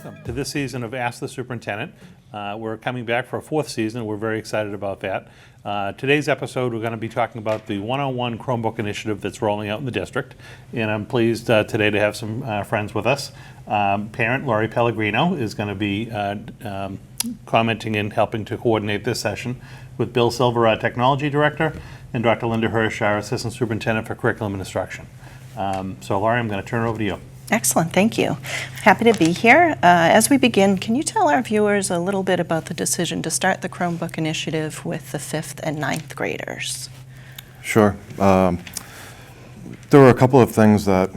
welcome to this season of Ask the Superintendent. We're coming back for a fourth season. We're very excited about that. Today's episode, we're going to be talking about the 101 Chromebook initiative that's rolling out in the district. And I'm pleased today to have some friends with us. Parent Laurie Pellegrino is going to be commenting and helping to coordinate this session with Bill Silva, our Technology Director, and Dr. Linda Hirsch, our Assistant Superintendent for Curriculum and Instruction. So Laurie, I'm going to turn it over to you. Excellent, thank you. Happy to be here. As we begin, can you tell our viewers a little bit about the decision to start the Chromebook initiative with the 5th and 9th graders? Sure. There were a couple of things that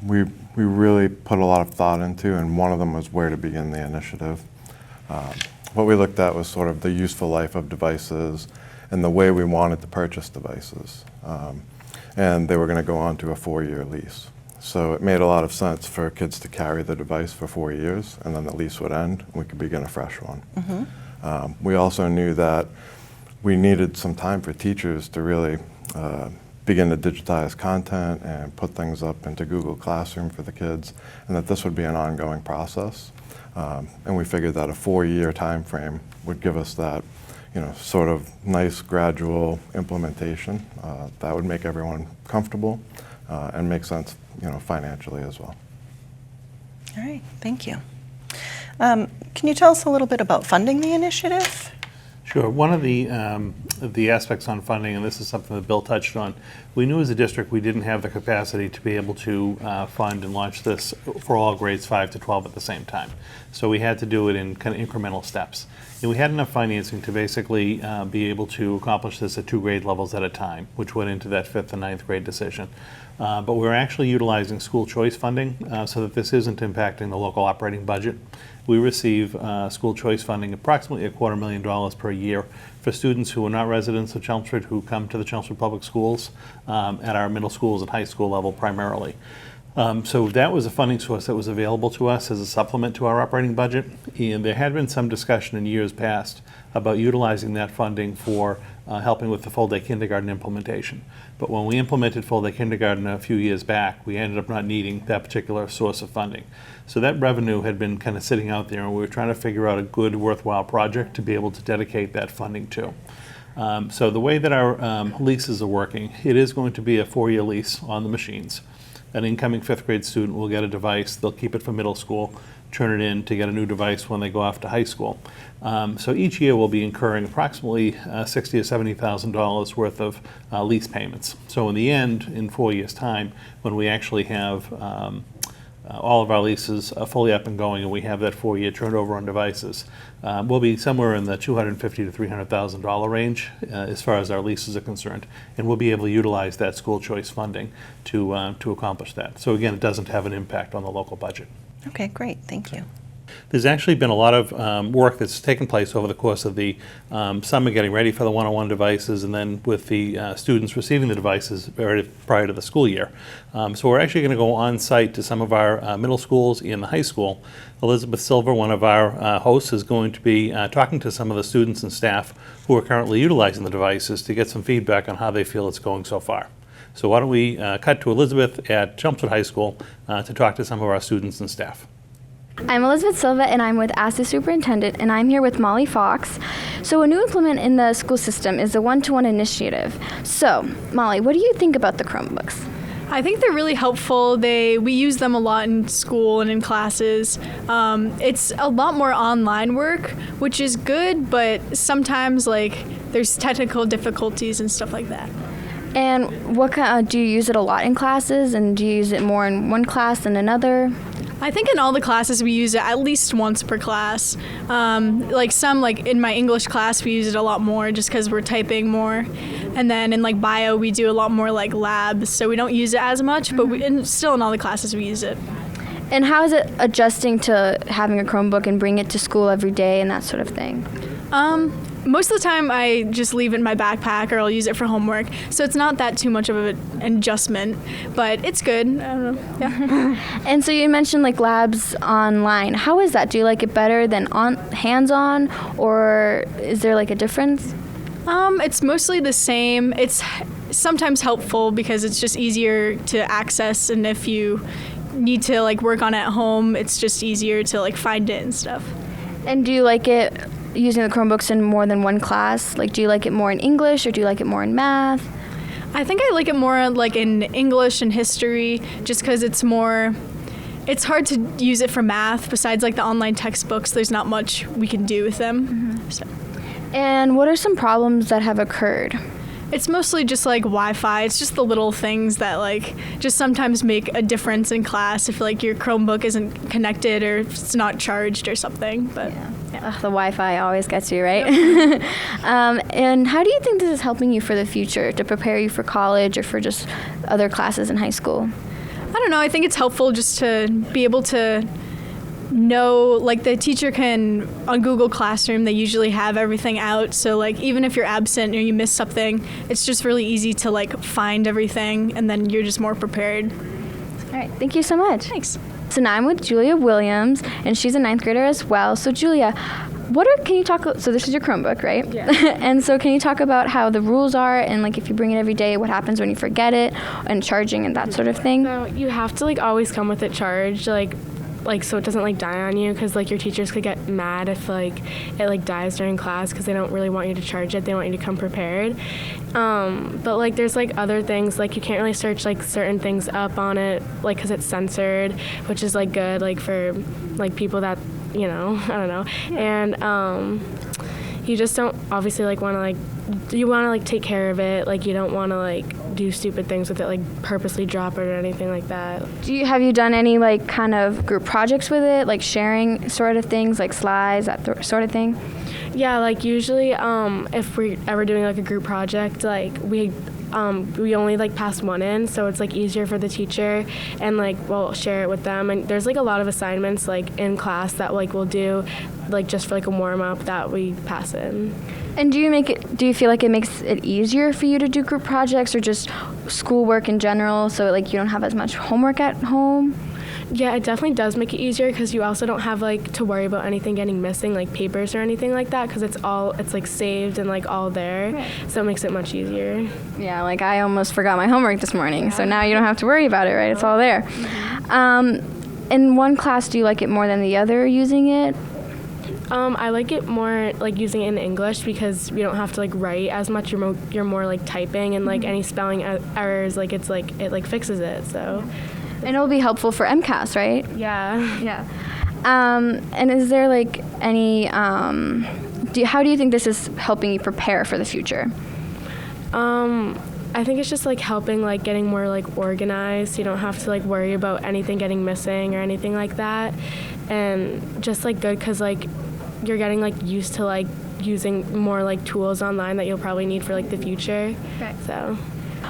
we really put a lot of thought into, and one of them was where to begin the initiative. What we looked at was sort of the useful life of devices and the way we wanted to purchase devices. And they were going to go on to a 4-year lease. So it made a lot of sense for kids to carry the device for 4 years, and then the lease would end, and we could begin a fresh one. Mm-hmm. We also knew that we needed some time for teachers to really begin to digitize content and put things up into Google Classroom for the kids, and that this would be an ongoing process. And we figured that a 4-year time frame would give us that, sort of nice gradual implementation that would make everyone comfortable and make sense, financially as well. All right, thank you. Can you tell us a little bit about funding the initiative? Sure. One of the aspects on funding, and this is something that Bill touched on, we knew as a district we didn't have the capacity to be able to fund and launch this for all grades 5 to 12 at the same time. So we had to do it in kind of incremental steps. And we had enough financing to basically be able to accomplish this at 2 grade levels at a time, which went into that 5th and 9th grade decision. But we're actually utilizing school choice funding so that this isn't impacting the local operating budget. We receive school choice funding approximately $250,000 per year for students who are not residents of Chelmsford who come to the Chelmsford Public Schools at our middle schools and high school level primarily. So that was a funding source that was available to us as a supplement to our operating budget, and there had been some discussion in years past about utilizing that funding for helping with the full-day kindergarten implementation. But when we implemented full-day kindergarten a few years back, we ended up not needing that particular source of funding. So that revenue had been kind of sitting out there, and we were trying to figure out a good, worthwhile project to be able to dedicate that funding to. So the way that our leases are working, it is going to be a 4-year lease on the machines. An incoming 5th grade student will get a device, they'll keep it for middle school, turn it in to get a new device when they go off to high school. So each year we'll be incurring approximately $60,000 to $70,000 worth of lease payments. So in the end, in 4 years' time, when we actually have all of our leases fully up and going and we have that 4-year turnover on devices, we'll be somewhere in the $250,000 to $300,000 range as far as our leases are concerned, and we'll be able to utilize that school choice funding to accomplish that. So again, it doesn't have an impact on the local budget. Okay, great, thank you. There's actually been a lot of work that's taken place over the course of the summer getting ready for the 101 devices, and then with the students receiving the devices prior to the school year. So we're actually going to go on site to some of our middle schools and the high school. Elizabeth Silva, one of our hosts, is going to be talking to some of the students and staff who are currently utilizing the devices to get some feedback on how they feel it's going so far. So why don't we cut to Elizabeth at Chelmsford High School to talk to some of our students and staff. I'm Elizabeth Silva, and I'm with Asst Superintendent, and I'm here with Mollie Fox. So a new implement in the school system is the one-to-one initiative. So, Mollie, what do you think about the Chromebooks? I think they're really helpful. We use them a lot in school and in classes. It's a lot more online work, which is good, but sometimes there's technical difficulties and stuff like that. And what do you use it a lot in classes, and do you use it more in one class than another? I think in all the classes we use it at least once per class. In my English class we use it a lot more just because we're typing more. And then in bio we do a lot more labs, so we don't use it as much, but still in all the classes we use it. And how is it adjusting to having a Chromebook and bring it to school every day and that sort of thing? Most of the time I just leave it in my backpack or I'll use it for homework, so it's not that too much of an adjustment, but it's good. I don't know. Yeah. And so you mentioned labs online. How is that? Do you like it better than hands-on, or is there a difference? It's mostly the same. It's sometimes helpful because it's just easier to access, and if you need to like work on at home, it's just easier to like find it and stuff. And do you like it using the Chromebooks in more than one class? Like, do you like it more in English or do you like it more in math? I think I like it more like in English and history, just because it's hard to use it for math. Besides like the online textbooks, there's not much we can do with them. So. And what are some problems that have occurred? It's mostly just like Wi-Fi. It's just the little things that like just sometimes make a difference in class if like your Chromebook isn't connected or if it's not charged or something. But Ugh, the Wi-Fi always gets you, right? And how do you think this is helping you for the future, to prepare you for college or for just other classes in high school? I don't know. I think it's helpful just to be able to know, like the teacher can, on Google Classroom, they usually have everything out. So like even if you're absent or you miss something, it's just really easy to like find everything and then you're just more prepared. All right, thank you so much. Thanks. So now I'm with Julia Williams, and she's a 9th grader as well. So Julia, can you talk, so this is your Chromebook, right? Yeah. And so can you talk about how the rules are and like if you bring it every day, what happens when you forget it and charging and that sort of thing? So you have to like always come with it charged, like so it doesn't like die on you, because like your teachers could get mad if like it like dies during class because they don't really want you to charge it. They want you to come prepared. But like there's like other things, like you can't really search like certain things up on it, like because it's censored, which is like good like for like people that, you know, I don't know. And you just don't obviously like want to like, you want to like take care of it, like you don't want to like do stupid things with it, like purposely drop it or anything like that. Have you done any like kind of group projects with it, like sharing sort of things, like slides, that sort of thing? Yeah, like usually if we're ever doing like a group project, like we only like pass one in, so it's like easier for the teacher, and like we'll share it with them. And there's like a lot of assignments like in class that like we'll do like just for like a warm up that we pass in. And do you feel like it makes it easier for you to do group projects or just schoolwork in general, so like you don't have as much homework at home? Yeah, it definitely does make it easier, because you also don't have like to worry about anything getting missing, like papers or anything like that, because it's like saved and like all there. Right. So it makes it much easier. Yeah, like I almost forgot my homework this morning, so now you don't have to worry about it, right? It's all there. Mm-hmm. In one class, do you like it more than the other using it? I like it more like using it in English, because you don't have to like write as much. You're more like typing, and like any spelling errors, like it fixes it. So. And it'll be helpful for MCAS, right? Yeah. Yeah. And is there like any, how do you think this is helping you prepare for the future? I think it's just like helping like getting more like organized. You don't have to like worry about anything getting missing or anything like that. And just like good, because like you're getting like used to like using more like tools online that you'll probably need for like the future. Okay. So.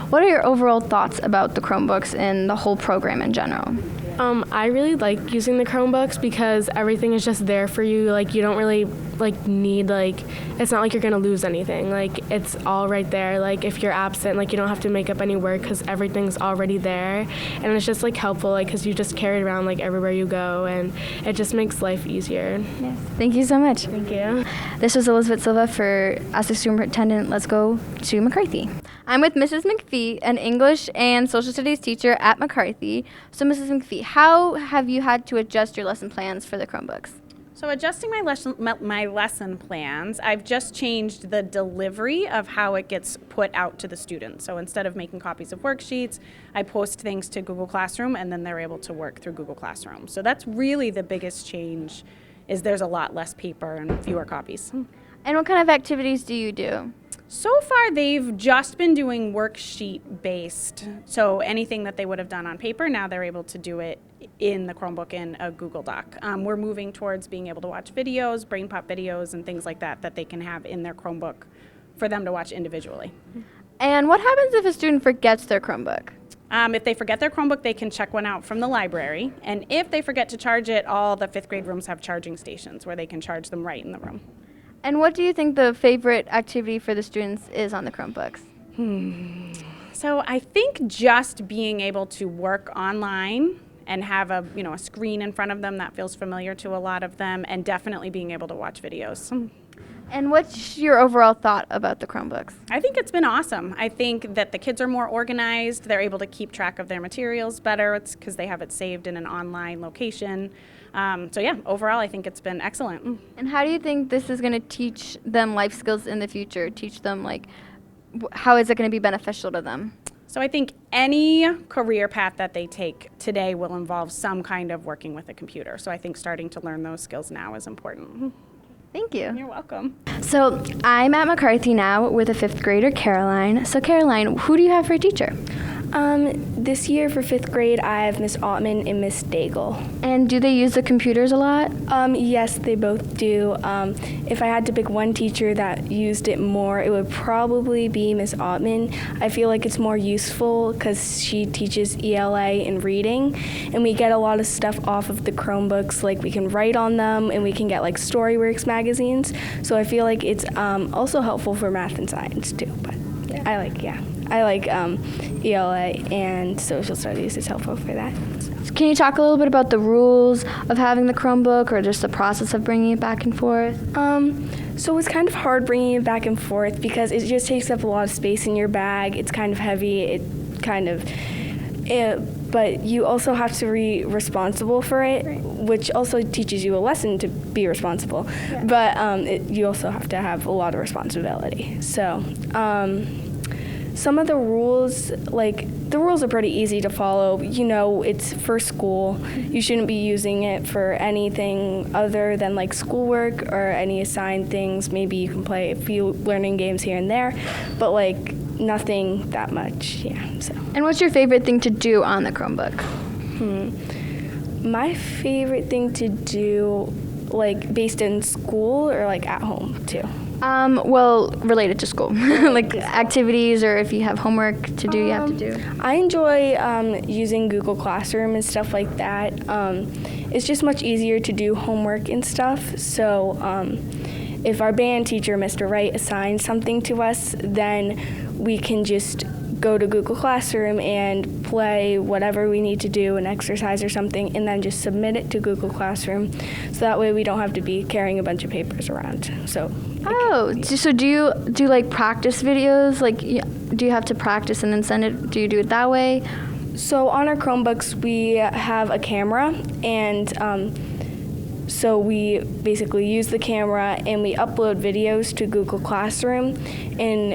What are your overall thoughts about the Chromebooks and the whole program in general? I really like using the Chromebooks, because everything is just there for you. Like you don't really like need like, it's not like you're gonna lose anything. Like it's all right there. Like if you're absent, like you don't have to make up any work, because everything's already there. And it's just like helpful, like because you just carry it around like everywhere you go, and it just makes life easier. Yes. Thank you so much. Thank you. This was Elizabeth Silva for Asst Superintendent. Let's go to McCarthy. I'm with Mrs. MacPhee, an English and Social Studies teacher at McCarthy. So Mrs. MacPhee, how have you had to adjust your lesson plans for the Chromebooks? So adjusting my lesson plans, I've just changed the delivery of how it gets put out to the students. So instead of making copies of worksheets, I post things to Google Classroom, and then they're able to work through Google Classroom. So that's really the biggest change, is there's a lot less paper and fewer copies. And what kind of activities do you do? So far, they've just been doing worksheet-based. So anything that they would have done on paper, now they're able to do it in the Chromebook in a Google Doc. We're moving towards being able to watch videos, brain pop videos, and things like that they can have in their Chromebook for them to watch individually. And what happens if a student forgets their Chromebook? If they forget their Chromebook, they can check one out from the library. And if they forget to charge it, all the 5th grade rooms have charging stations where they can charge them right in the room. And what do you think the favorite activity for the students is on the Chromebooks? So I think just being able to work online and have a screen in front of them that feels familiar to a lot of them, and definitely being able to watch videos. And what's your overall thought about the Chromebooks? I think it's been awesome. I think that the kids are more organized. They're able to keep track of their materials better. It's because they have it saved in an online location. So yeah, overall, I think it's been excellent. And how do you think this is going to teach them life skills in the future? Teach them, like, how is it going to be beneficial to them? So I think any career path that they take today will involve some kind of working with a computer. So I think starting to learn those skills now is important. Thank you. You're welcome. So I'm at McCarthy now with a 5th grader, Caroline. So Caroline, who do you have for a teacher? This year for 5th grade, I have Miss Ottman and Miss Daigle. And do they use the computers a lot? Yes, they both do. If I had to pick one teacher that used it more, it would probably be Miss Ottman. I feel like it's more useful because she teaches ELA and reading, and we get a lot of stuff off of the Chromebooks, like we can write on them, and we can get like Storyworks magazines. So I feel like it's also helpful for math and science too. But I like ELA and social studies is helpful for that. Can you talk a little bit about the rules of having the Chromebook or just the process of bringing it back and forth? So it's kind of hard bringing it back and forth because it just takes up a lot of space in your bag. It's kind of heavy. But you also have to be responsible for it, which also teaches you a lesson to be responsible. Yeah. But you also have to have a lot of responsibility. So some of the rules, the rules are pretty easy to follow. You know, it's for school. You shouldn't be using it for anything other than like schoolwork or any assigned things. Maybe you can play a few learning games here and there, but nothing that much, yeah. So. And what's your favorite thing to do on the Chromebook? My favorite thing to do, based in school or at home too? Well, related to school, activities, or if you have homework to do, you have to do. I enjoy using Google Classroom and stuff like that. It's just much easier to do homework and stuff. So if our band teacher, Mr. Wright, assigns something to us, then we can just go to Google Classroom and play whatever we need to do, an exercise or something, and then just submit it to Google Classroom. So that way we don't have to be carrying a bunch of papers around. So. So do you do practice videos? Do you have to practice and then send it? Do you do it that way? So on our Chromebooks, we have a camera, and so we basically use the camera and we upload videos to Google Classroom, and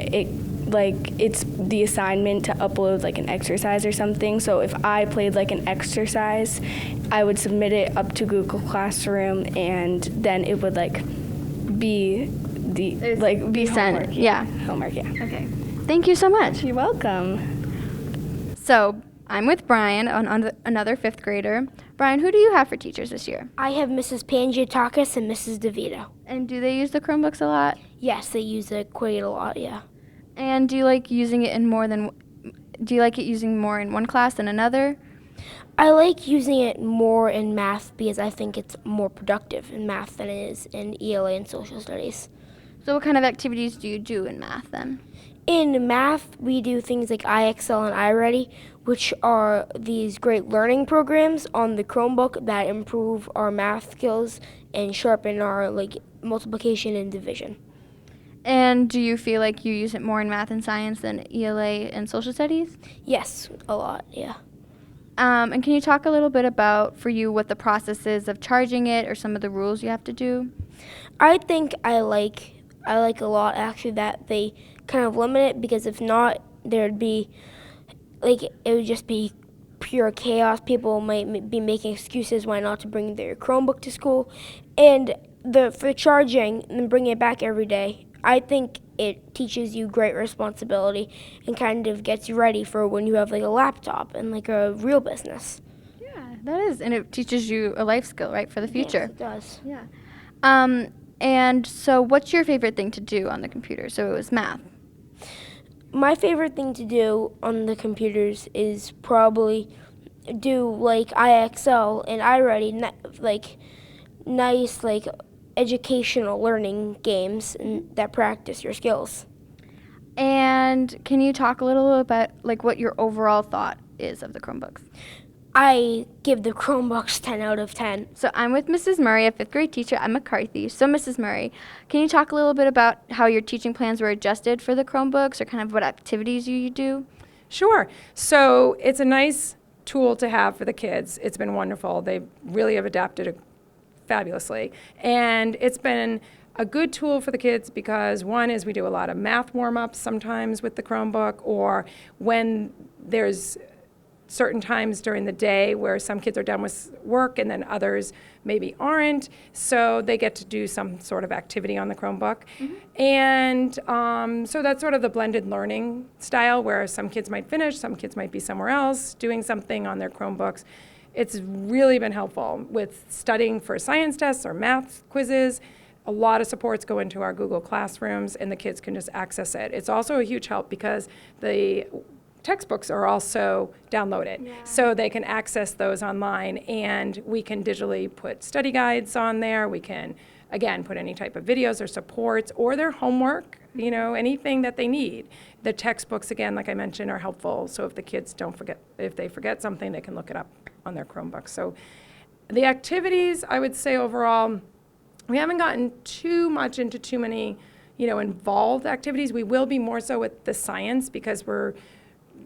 it's the assignment to upload an exercise or something. So if I played an exercise, I would submit it up to Google Classroom, and then it would be sent. Homework. Yeah. Homework, yeah. Okay. Thank you so much. You're welcome. So I'm with Brian, another 5th grader. Brian, who do you have for teachers this year? I have Mrs. Pangiatakis and Mrs. DeVito. And do they use the Chromebooks a lot? Yes, they use it quite a lot, yeah. And do you like using it using more in one class than another? I like using it more in math because I think it's more productive in math than it is in ELA and social studies. So what kind of activities do you do in math then? In math, we do things like IXL and iReady, which are these great learning programs on the Chromebook that improve our math skills and sharpen our multiplication and division. And do you feel like you use it more in math and science than ELA and social studies? Yes, a lot, yeah. And can you talk a little bit about, for you, what the process is of charging it or some of the rules you have to do? I think I like a lot, actually, that they kind of limit it, because if not, there'd be, it would just be pure chaos. People might be making excuses why not to bring their Chromebook to school. And for charging and bringing it back every day, I think it teaches you great responsibility and kind of gets you ready for when you have a laptop and a real business. Yeah, that is. And it teaches you a life skill, right, for the future. Yes, it does. Yeah. And so what's your favorite thing to do on the computer? So it was math. My favorite thing to do on the computers is probably do IXL and iReady, nice educational learning games that practice your skills. And can you talk a little about what your overall thought is of the Chromebooks? I give the Chromebooks 10 out of 10. So I'm with Mrs. Murray, a 5th grade teacher at McCarthy. So Mrs. Murray, can you talk a little bit about how your teaching plans were adjusted for the Chromebooks, or kind of what activities you do? Sure. So it's a nice tool to have for the kids. It's been wonderful. They really have adapted it fabulously. And it's been a good tool for the kids because one is we do a lot of math warm-ups sometimes with the Chromebook, or when there's certain times during the day where some kids are done with work and then others maybe aren't, so they get to do some sort of activity on the Chromebook. And so that's sort of the blended learning style where some kids might finish, some kids might be somewhere else doing something on their Chromebooks. It's really been helpful with studying for science tests or math quizzes. A lot of supports go into our Google Classrooms and the kids can just access it. It's also a huge help because the textbooks are also downloaded, so they can access those online, and we can digitally put study guides on there. We can, again, put any type of videos or supports or their homework, you know, anything that they need. The textbooks, again, like I mentioned, are helpful, so if the kids don't forget, if they forget something, they can look it up on their Chromebook. So the activities, I would say overall, we haven't gotten too much into too many, you know, involved activities. We will be more so with the science because we're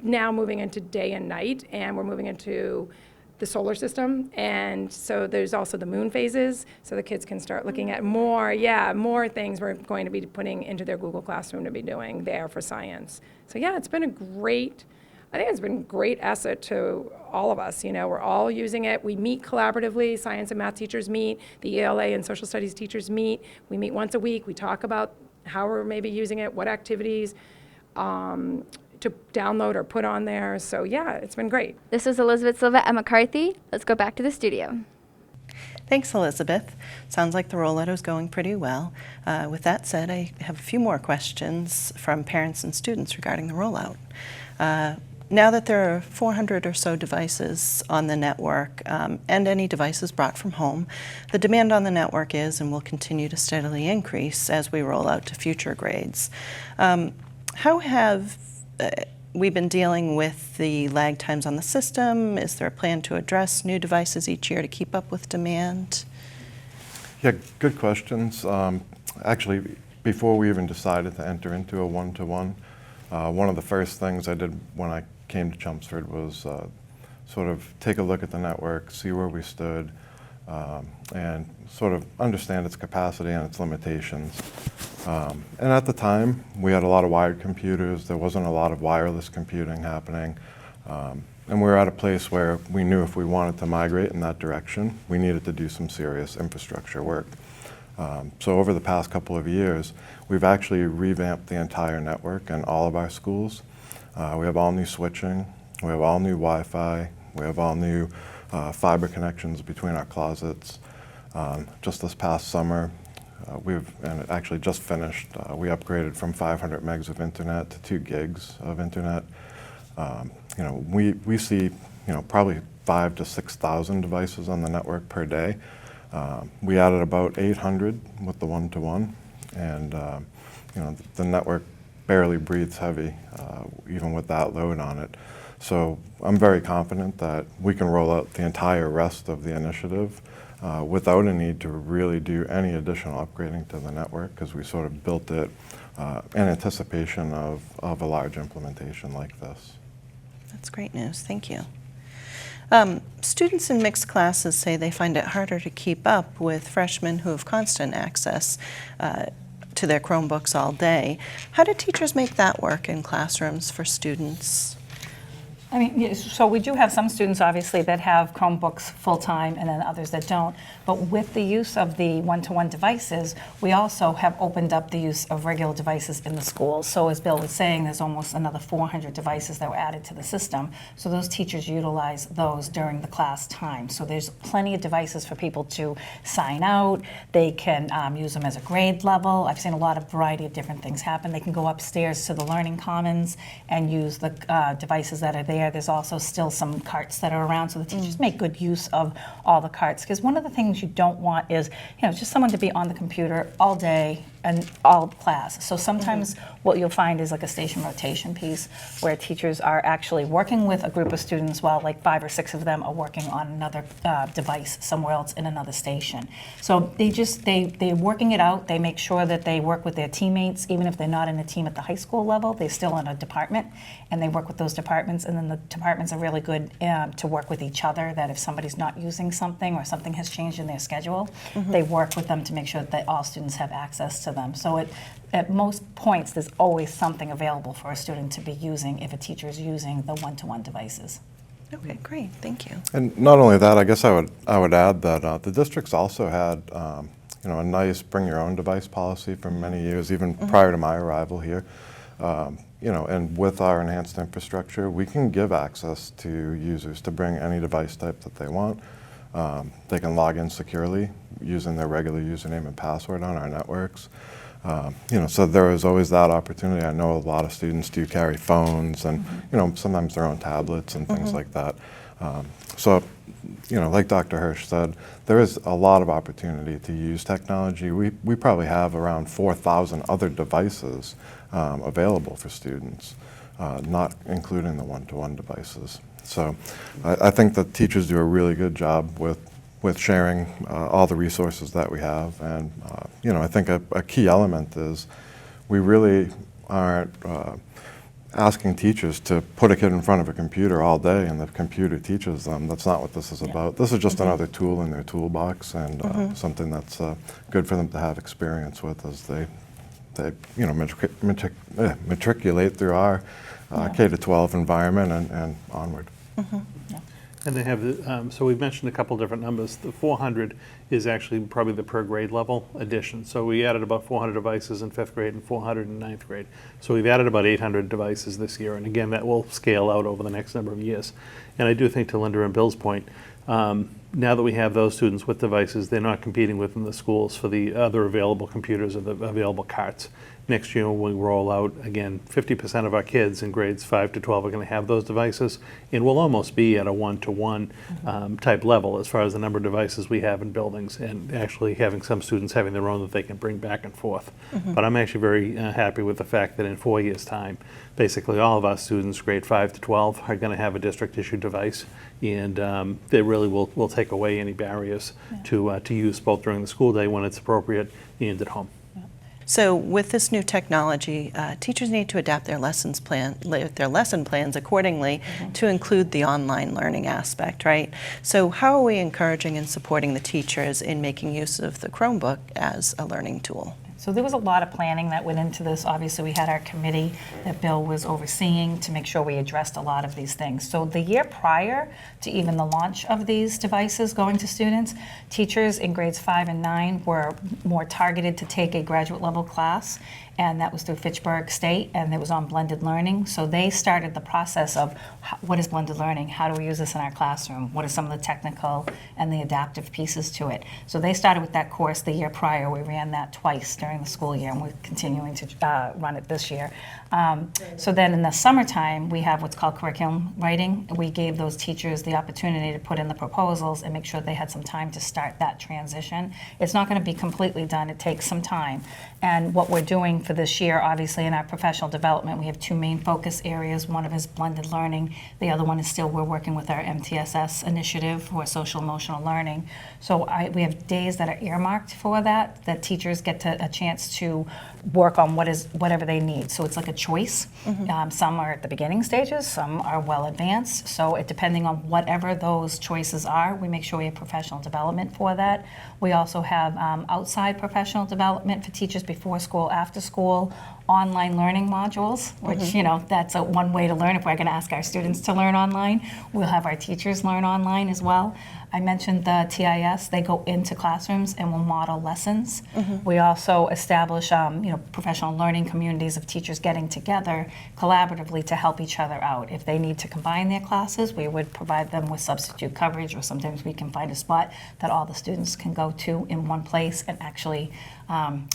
now moving into day and night, and we're moving into the solar system, and so there's also the moon phases, so the kids can start looking at more things we're going to be putting into their Google Classroom to be doing there for science. So yeah, it's been a great asset to all of us. You know, we're all using it. We meet collaboratively. Science and math teachers meet. The ELA and social studies teachers meet. We meet once a week. We talk about how we're maybe using it, what activities to download or put on there. So yeah, it's been great. This is Elizabeth Silva at McCarthy. Let's go back to the studio. Thanks, Elizabeth. Sounds like the rollout is going pretty well. With that said, I have a few more questions from parents and students regarding the rollout. Now that there are 400 or so devices on the network and any devices brought from home, the demand on the network is and will continue to steadily increase as we roll out to future grades. How have we been dealing with the lag times on the system? Is there a plan to address new devices each year to keep up with demand? Yeah, good questions. Actually, before we even decided to enter into a one-to-one, one of the first things I did when I came to Chelmsford was sort of take a look at the network, see where we stood, and sort of understand its capacity and its limitations. And at the time, we had a lot of wired computers. There wasn't a lot of wireless computing happening. And we were at a place where we knew if we wanted to migrate in that direction, we needed to do some serious infrastructure work. So over the past couple of years, we've actually revamped the entire network in all of our schools. We have all new switching, we have all new Wi-Fi, we have all new fiber connections between our closets. Just this past summer, and it actually just finished, we upgraded from 500 megs of internet to 2 gigs of internet. You know, we see, you know, probably 5,000 to 6,000 devices on the network per day. We added about 800 with the one-to-one, and you know, the network barely breathes heavy, even with that load on it. So I'm very confident that we can roll out the entire rest of the initiative without a need to really do any additional upgrading to the network, because we sort of built it in anticipation of a large implementation like this. That's great news. Thank you. Students in mixed classes say they find it harder to keep up with freshmen who have constant access to their Chromebooks all day. How do teachers make that work in classrooms for students? I mean, so we do have some students, obviously, that have Chromebooks full-time and then others that don't. But with the use of the one-to-one devices, we also have opened up the use of regular devices in the schools. So as Bill was saying, there's almost another 400 devices that were added to the system. So those teachers utilize those during the class time. So there's plenty of devices for people to sign out. They can use them as a grade level. I've seen a lot of variety of different things happen. They can go upstairs to the Learning Commons and use the devices that are there. There's also still some carts that are around, so the teachers make good use of all the carts. Because one of the things you don't want is, you know, just someone to be on the computer all day all class. So sometimes what you'll find is like a station rotation piece where teachers are actually working with a group of students while like 5 or 6 of them are working on another device somewhere else in another station. So they're working it out. They make sure that they work with their teammates, even if they're not in a team at the high school level, they're still in a department, and they work with those departments, and then the departments are really good to work with each other, that if somebody's not using something or something has changed in their schedule, they work with them to make sure that all students have access to them. So at most points, there's always something available for a student to be using if a teacher is using the one-to-one devices. Okay, great, thank you. And not only that, I guess I would add that the district's also had a nice bring your own device policy for many years, even prior to my arrival here. And with our enhanced infrastructure, we can give access to users to bring any device type that they want. They can log in securely using their regular username and password on our networks. So there is always that opportunity. I know a lot of students do carry phones and, sometimes their own tablets and things like that. Like Dr. Hirsch said, there is a lot of opportunity to use technology. We probably have around 4,000 other devices available for students, not including the one-to-one devices. So I think that teachers do a really good job with sharing all the resources that we have. And, I think a key element is we really aren't asking teachers to put a kid in front of a computer all day and the computer teaches them. That's not what this is about. This is just another tool in their toolbox, and something that's good for them to have experience with as they matriculate through our K-12 environment and onward. And they have, so we've mentioned a couple different numbers. The 400 is actually probably the per grade level addition. So we added about 400 devices in 5th grade and 400 in 9th grade. So we've added about 800 devices this year. And again, that will scale out over the next number of years. And I do think, to Linda and Bill's point, now that we have those students with devices, they're not competing within the schools for the other available computers or the available carts. Next year, when we roll out, again, 50% of our kids in grades 5 to 12 are going to have those devices, and we'll almost be at a one-to-one type level as far as the number of devices we have in buildings, and actually having some students having their own that they can bring back and forth. But I'm actually very happy with the fact that in 4 years' time, basically all of our students, grade 5 to 12, are going to have a district-issued device, and they really will take away any barriers to use both during the school day when it's appropriate and at home. So with this new technology, teachers need to adapt their lesson plans accordingly to include the online learning aspect, right? So how are we encouraging and supporting the teachers in making use of the Chromebook as a learning tool? So there was a lot of planning that went into this. Obviously, we had our committee that Bill was overseeing to make sure we addressed a lot of these things. So the year prior to even the launch of these devices going to students, teachers in grades 5 and 9 were more targeted to take a graduate level class, and that was through Fitchburg State, and it was on blended learning. So they started the process of what is blended learning? How do we use this in our classroom? What are some of the technical and the adaptive pieces to it? So they started with that course the year prior. We ran that twice during the school year, and we're continuing to run it this year. So then in the summertime, we have what's called curriculum writing. We gave those teachers the opportunity to put in the proposals and make sure they had some time to start that transition. It's not going to be completely done. It takes some time. And what we're doing for this year, obviously, in our professional development, we have 2 main focus areas. One of is blended learning. The other one is still we're working with our MTSS initiative for social emotional learning. So we have days that are earmarked for that teachers get a chance to work on whatever they need. So it's like a choice. Some are at the beginning stages, some are well advanced. So depending on whatever those choices are, we make sure we have professional development for that. We also have outside professional development for teachers before school, after school, online learning modules, which, that's one way to learn. If we're going to ask our students to learn online, we'll have our teachers learn online as well. I mentioned the TIS. They go into classrooms and will model lessons. We also establish, professional learning communities of teachers getting together collaboratively to help each other out. If they need to combine their classes, we would provide them with substitute coverage, or sometimes we can find a spot that all the students can go to in one place and actually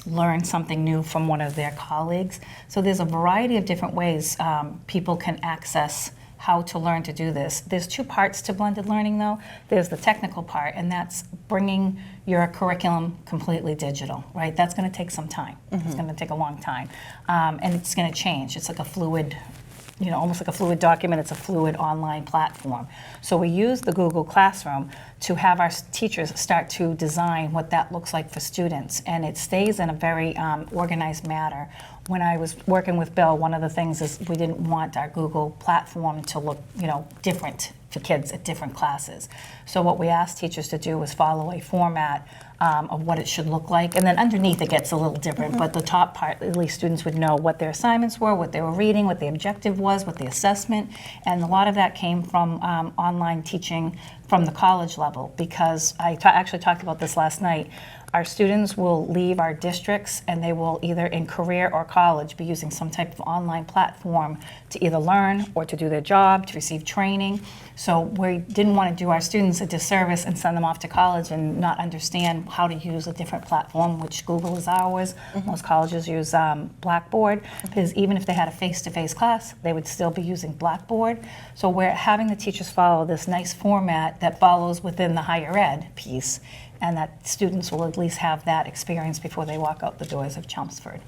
learn something new from one of their colleagues. So there's a variety of different ways people can access how to learn to do this. There's two parts to blended learning, though. There's the technical part, and that's bringing your curriculum completely digital, right? That's going to take some time. It's going to take a long time, and it's going to change. It's like a fluid, almost like a fluid document. It's a fluid online platform. So we use the Google Classroom to have our teachers start to design what that looks like for students, and it stays in a very organized manner. When I was working with Bill, one of the things is we didn't want our Google platform to look, different for kids at different classes. So what we asked teachers to do was follow a format of what it should look like, and then underneath it gets a little different, but the top part, at least students would know what their assignments were, what they were reading, what the objective was, what the assessment, and a lot of that came from online teaching from the college level, because I actually talked about this last night. Our students will leave our districts and they will either in career or college be using some type of online platform to either learn or to do their job, to receive training. So we didn't want to do our students a disservice and send them off to college and not understand how to use a different platform, which Google is ours. Most colleges use Blackboard, because even if they had a face-to-face class, they would still be using Blackboard. So we're having the teachers follow this nice format that follows within the higher ed piece, and that students will at least have that experience before they walk out the doors of Chelmsford.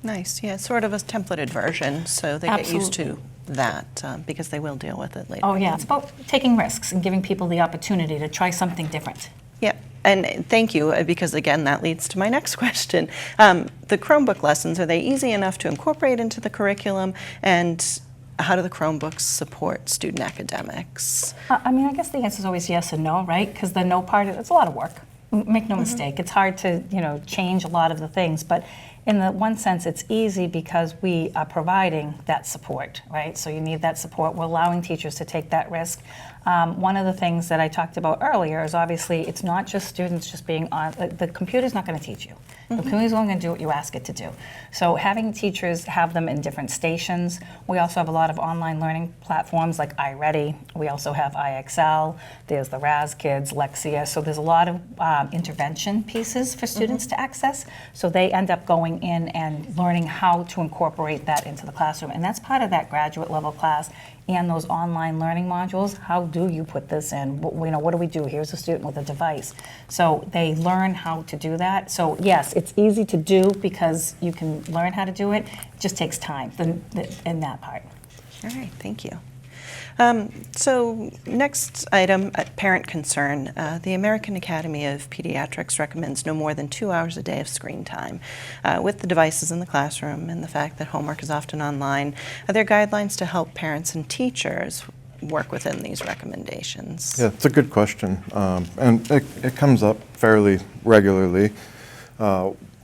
Nice, yeah, sort of a templated version, so they get used to that, because they will deal with it later. Oh yeah, it's about taking risks and giving people the opportunity to try something different. Yeah, and thank you, because again, that leads to my next question. The Chromebook lessons, are they easy enough to incorporate into the curriculum, and how do the Chromebooks support student academics? I guess the answer is always yes and no, right? Because the no part, it's a lot of work. Make no mistake, it's hard to change a lot of the things, but in the one sense it's easy because we are providing that support, right? So you need that support. We're allowing teachers to take that risk. One of the things that I talked about earlier is obviously it's not just students just being on, the computer's not going to teach you. The computer's only going to do what you ask it to do. So having teachers have them in different stations. We also have a lot of online learning platforms like iReady. We also have iXL. There's the Raz Kids, Lexia. So there's a lot of intervention pieces for students to access. So they end up going in and learning how to incorporate that into the classroom. And that's part of that graduate level class and those online learning modules. How do you put this in? What do we do? Here's a student with a device. So they learn how to do that. So yes, it's easy to do because you can learn how to do it. It just takes time in that part. All right, thank you. So next item, parent concern. The American Academy of Pediatrics recommends no more than 2 hours a day of screen time. With the devices in the classroom and the fact that homework is often online, are there guidelines to help parents and teachers work within these recommendations? Yeah, it's a good question, and it comes up fairly regularly.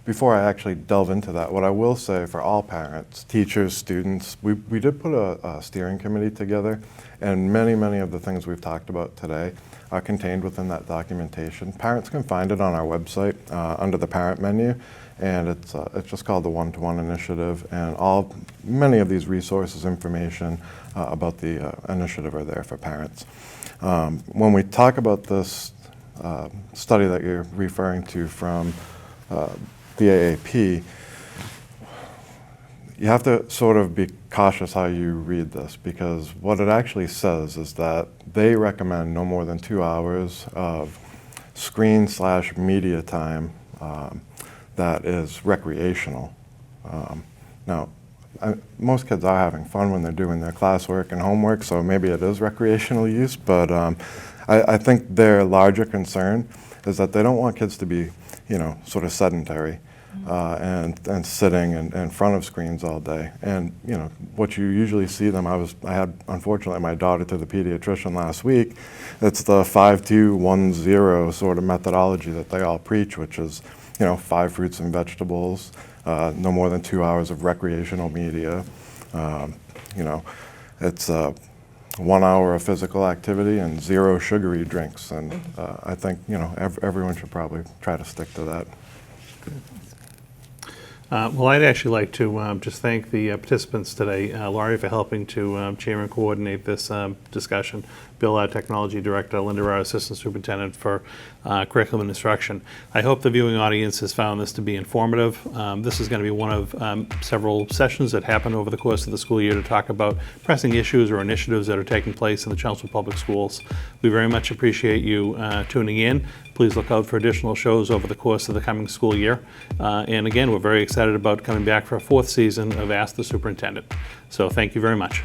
Before I actually delve into that, what I will say for all parents, teachers, students, we did put a steering committee together, and many of the things we've talked about today are contained within that documentation. Parents can find it on our website under the parent menu, and it's just called the One-to-One Initiative, and many of these resources, information about the initiative are there for parents. When we talk about this study that you're referring to from the AAP, you have to sort of be cautious how you read this, because what it actually says is that they recommend no more than 2 hours of screen/media time that is recreational. Now, most kids are having fun when they're doing their classwork and homework, so maybe it is recreational use, but I think their larger concern is that they don't want kids to be, sort of sedentary and sitting in front of screens all day. And what you usually see them, I had unfortunately my daughter to the pediatrician last week. It's the 5-2-1-0 sort of methodology that they all preach, which is 5 fruits and vegetables, no more than 2 hours of recreational media. It's 1 hour of physical activity and 0 sugary drinks, and I think everyone should probably try to stick to that. Well, I'd actually like to just thank the participants today. Laurie for helping to chair and coordinate this discussion. Bill, our technology director, Linda, our assistant superintendent for curriculum and instruction. I hope the viewing audience has found this to be informative. This is going to be one of several sessions that happen over the course of the school year to talk about pressing issues or initiatives that are taking place in the Chelmsford Public Schools. We very much appreciate you tuning in. Please look out for additional shows over the course of the coming school year. And again, we're very excited about coming back for a 4th season of Ask the Superintendent. So thank you very much.